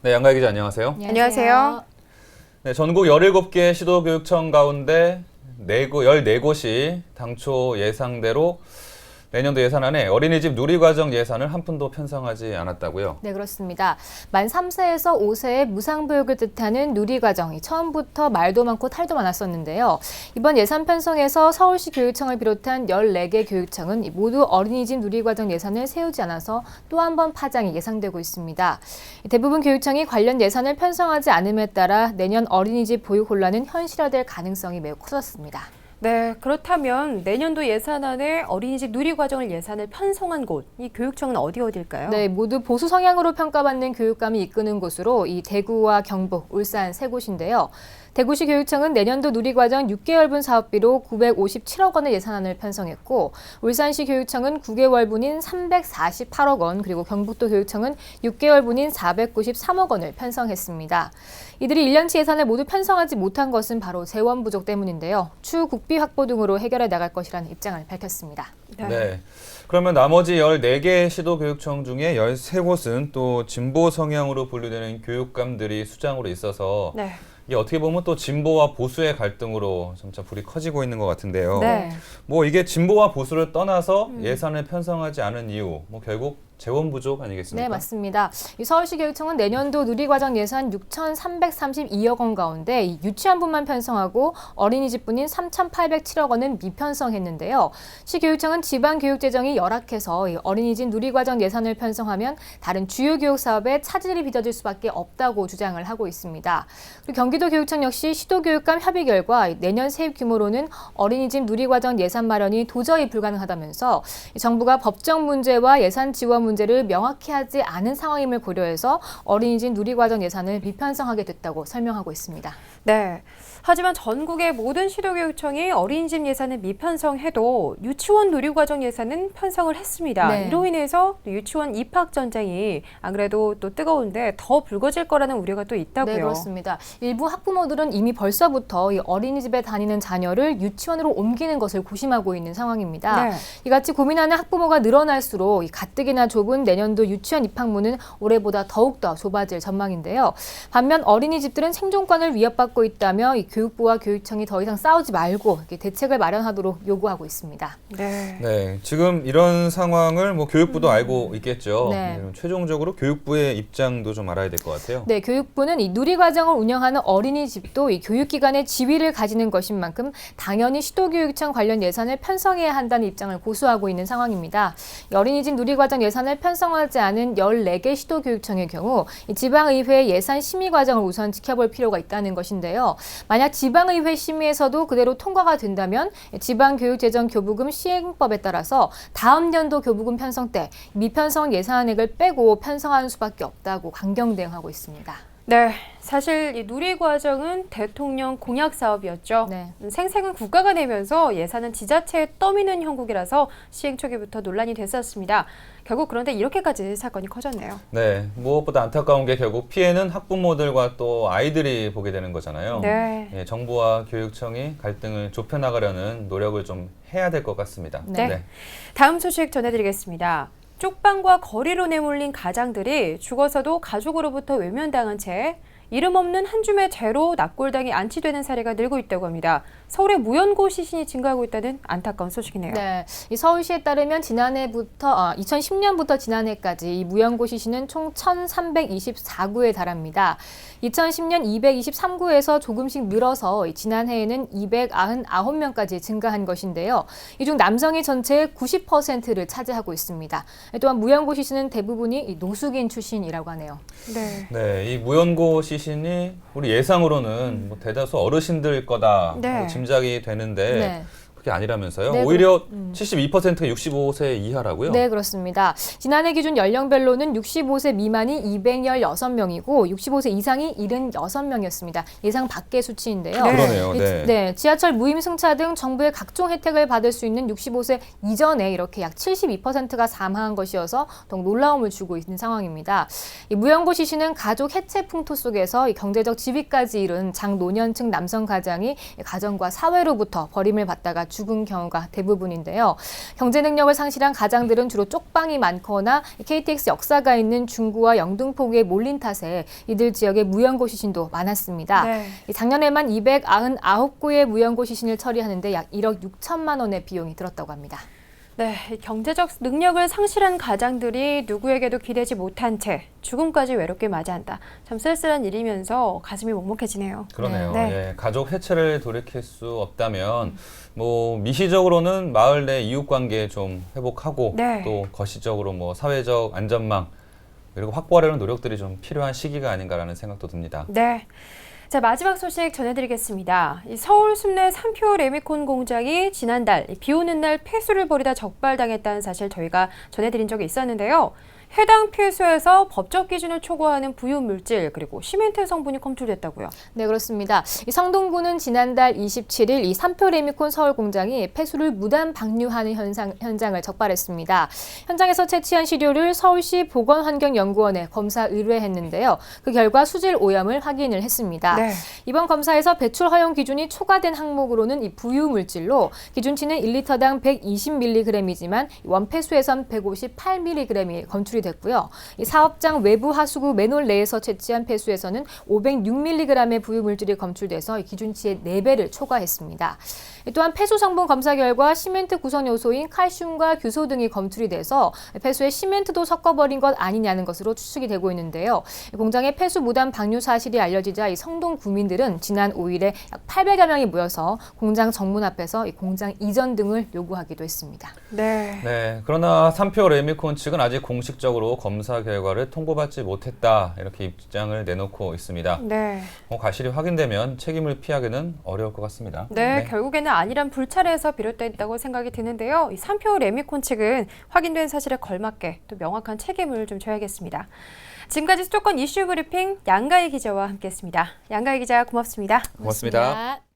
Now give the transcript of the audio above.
네, 양가희 기자 안녕하세요. 안녕하세요. 네, 전국 17개 시도교육청 가운데 14곳이 당초 예상대로 내년도 예산안에 어린이집 누리과정 예산을 한 푼도 편성하지 않았다고요? 네, 그렇습니다. 만 3세에서 5세의 무상교육을 뜻하는 누리과정이 처음부터 말도 많고 탈도 많았었는데요. 이번 예산 편성에서 서울시 교육청을 비롯한 14개 교육청은 모두 어린이집 누리과정 예산을 세우지 않아서 또 한 번 파장이 예상되고 있습니다. 대부분 교육청이 관련 예산을 편성하지 않음에 따라 내년 어린이집 보육 혼란은 현실화될 가능성이 매우 커졌습니다. 네, 그렇다면 내년도 예산안에 어린이집 누리과정을 예산을 편성한 곳, 이 교육청은 어디일까요? 네, 모두 보수 성향으로 평가받는 교육감이 이끄는 곳으로 이 대구와 경북, 울산 세 곳인데요. 대구시 교육청은 내년도 누리과정 6개월분 사업비로 957억 원의 예산안을 편성했고, 울산시 교육청은 9개월분인 348억 원, 그리고 경북도 교육청은 6개월분인 493억 원을 편성했습니다. 이들이 1년치 예산을 모두 편성하지 못한 것은 바로 재원 부족 때문인데요. 추후 국비 확보 등으로 해결해 나갈 것이라는 입장을 밝혔습니다. 네. 그러면 나머지 14개 시도교육청 중에 13곳은 또 진보 성향으로 분류되는 교육감들이 수장으로 있어서 네. 이게 어떻게 보면 또 진보와 보수의 갈등으로 점차 불이 커지고 있는 것 같은데요. 네. 뭐 이게 진보와 보수를 떠나서 예산을 편성하지 않은 이유, 뭐 결국 재원 부족 아니겠습니까? 네, 맞습니다. 이 서울시 교육청은 내년도 누리과정 예산 6,332억 원 가운데 이 유치원분만 편성하고 어린이집분인 3,807억 원은 미편성했는데요. 시 교육청은 지방교육 재정이 열악해서 이 어린이집 누리과정 예산을 편성하면 다른 주요 교육 사업에 차질이 빚어질 수밖에 없다고 주장을 하고 있습니다. 그리고 경기도 교육청 역시 시도교육감 협의 결과 내년 세입 규모로는 어린이집 누리과정 예산 마련이 도저히 불가능하다면서 정부가 법적 문제와 예산 지원 문제를 명확히 하지 않은 상황임을 고려해서 어린이집 누리과정 예산을 미편성하게 됐다고 설명하고 있습니다. 네. 하지만 전국의 모든 시도교육청이 어린이집 예산을 미편성해도 유치원 누리과정 예산은 편성을 했습니다. 네. 이로 인해서 유치원 입학 전쟁이 안 그래도 또 뜨거운데 더 불거질 거라는 우려가 또 있다고요. 네, 그렇습니다. 일부 학부모들은 이미 벌써부터 이 어린이집에 다니는 자녀를 유치원으로 옮기는 것을 고심하고 있는 상황입니다. 네. 이같이 고민하는 학부모가 늘어날수록 이 가뜩이나 좁은 내년도 유치원 입학문은 올해보다 더욱더 좁아질 전망인데요. 반면 어린이집들은 생존권을 위협받고 있다며 이 교육부와 교육청이 더 이상 싸우지 말고 이렇게 대책을 마련하도록 요구하고 있습니다. 네. 네, 지금 이런 상황을 뭐 교육부도 알고 있겠죠. 네. 그럼 최종적으로 교육부의 입장도 좀 알아야 될 것 같아요. 네, 교육부는 이 누리과정을 운영하는 어린이집도 이 교육기관의 지위를 가지는 것인 만큼 당연히 시도교육청 관련 예산을 편성해야 한다는 입장을 고수하고 있는 상황입니다. 이 어린이집 누리과정 예산을 편성하지 않은 14개 시도교육청의 경우 이 지방의회의 예산 심의 과정을 우선 지켜볼 필요가 있다는 것인데요. 만약 지방의회 심의에서도 그대로 통과가 된다면 지방교육재정교부금 시행법에 따라서 다음 연도 교부금 편성 때 미편성 예산액을 빼고 편성하는 수밖에 없다고 강경 대응하고 있습니다. 네. 사실 이 누리과정은 대통령 공약 사업이었죠. 네. 생생한 국가가 내면서 예산은 지자체에 떠미는 형국이라서 시행 초기부터 논란이 됐었습니다. 결국 그런데 이렇게까지 사건이 커졌네요. 네, 무엇보다 안타까운 게 결국 피해는 학부모들과 또 아이들이 보게 되는 거잖아요. 네. 예, 정부와 교육청이 갈등을 좁혀나가려는 노력을 좀 해야 될 것 같습니다. 네. 다음 소식 전해드리겠습니다. 쪽방과 거리로 내몰린 가장들이 죽어서도 가족으로부터 외면당한 채 이름 없는 한 줌의 죄로 납골당이 안치되는 사례가 늘고 있다고 합니다. 서울의 무연고 시신이 증가하고 있다는 안타까운 소식이네요. 네, 이 서울시에 따르면 2010년부터 지난해까지 이 무연고 시신은 총 1,324구에 달합니다. 2010년 223구에서 조금씩 늘어서 지난해에는 299명까지 증가한 것인데요. 이 중 남성이 전체의 90%를 차지하고 있습니다. 또한 무연고 시신은 대부분이 노숙인 출신이라고 하네요. 네. 네, 이 무연고 시신이 우리 예상으로는 뭐 대다수 어르신들 거다 네. 짐작이 되는데 네. 그게 아니라면서요? 네, 오히려 72%가 65세 이하라고요? 네, 그렇습니다. 지난해 기준 연령별로는 65세 미만이 216명이고 65세 이상이 76명이었습니다. 예상 밖의 수치인데요. 네. 그러네요. 네. 네, 지하철 무임승차 등 정부의 각종 혜택을 받을 수 있는 65세 이전에 이렇게 약 72%가 사망한 것이어서 더욱 놀라움을 주고 있는 상황입니다. 이 무연고 시신은 가족 해체 풍토 속에서 이 경제적 지위까지 이룬 장노년층 남성 가장이 가정과 사회로부터 버림을 받다가 죽은 경우가 대부분인데요. 경제 능력을 상실한 가장들은 주로 쪽방이 많거나 KTX 역사가 있는 중구와 영등포구에 몰린 탓에 이들 지역에 무연고 시신도 많았습니다. 네. 작년에만 299구의 무연고 시신을 처리하는데 약 1억 6천만 원의 비용이 들었다고 합니다. 네, 경제적 능력을 상실한 가장들이 누구에게도 기대지 못한 채 죽음까지 외롭게 맞이한다. 참 쓸쓸한 일이면서 가슴이 먹먹해지네요. 그러네요. 네. 예, 가족 해체를 돌이킬 수 없다면 뭐 미시적으로는 마을 내 이웃 관계 좀 회복하고 네. 또 거시적으로 뭐 사회적 안전망 그리고 확보하려는 노력들이 좀 필요한 시기가 아닌가라는 생각도 듭니다. 네. 자, 마지막 소식 전해드리겠습니다. 이 서울 숲내 3표 레미콘 공장이 지난달 비 오는 날 폐수를 버리다 적발당했다는 사실 저희가 전해드린 적이 있었는데요. 해당 폐수에서 법적 기준을 초과하는 부유물질 그리고 시멘트 성분이 검출됐다고요. 네, 그렇습니다. 이 성동구는 지난달 27일 이 3표 레미콘 서울 공장이 폐수를 무단 방류하는 현장을 적발했습니다. 현장에서 채취한 시료를 서울시 보건환경연구원에 검사 의뢰했는데요. 그 결과 수질 오염을 확인을 했습니다. 네. 이번 검사에서 배출 허용 기준이 초과된 항목으로는 이 부유물질로 기준치는 1리터당 120mg이지만 원폐수에선 158mg이 검출이 됐고요. 이 사업장 외부 하수구 맨홀 내에서 채취한 폐수에서는 506mg의 부유물질이 검출돼서 기준치의 4배를 초과했습니다. 또한 폐수 성분 검사 결과 시멘트 구성 요소인 칼슘과 규소 등이 검출이 돼서 폐수에 시멘트도 섞어버린 것 아니냐는 것으로 추측이 되고 있는데요. 공장의 폐수 무단 방류 사실이 알려지자 이 성동 구민들은 지난 5일에 약 800여 명이 모여서 공장 정문 앞에서 이 공장 이전 등을 요구하기도 했습니다. 네. 네, 그러나 3표 레미콘 측은 아직 공식적으로 검사 결과를 통보받지 못했다 이렇게 입장을 내놓고 있습니다. 네. 과실이 확인되면 책임을 피하기는 어려울 것 같습니다. 네, 결국에는 안일한 불찰에서 비롯됐다고 생각이 드는데요. 이 3표 레미콘 측은 확인된 사실에 걸맞게 또 명확한 책임을 좀 져야겠습니다. 지금까지 수도권 이슈 브리핑 양가희 기자와 함께했습니다. 양가희 기자 고맙습니다. 고맙습니다.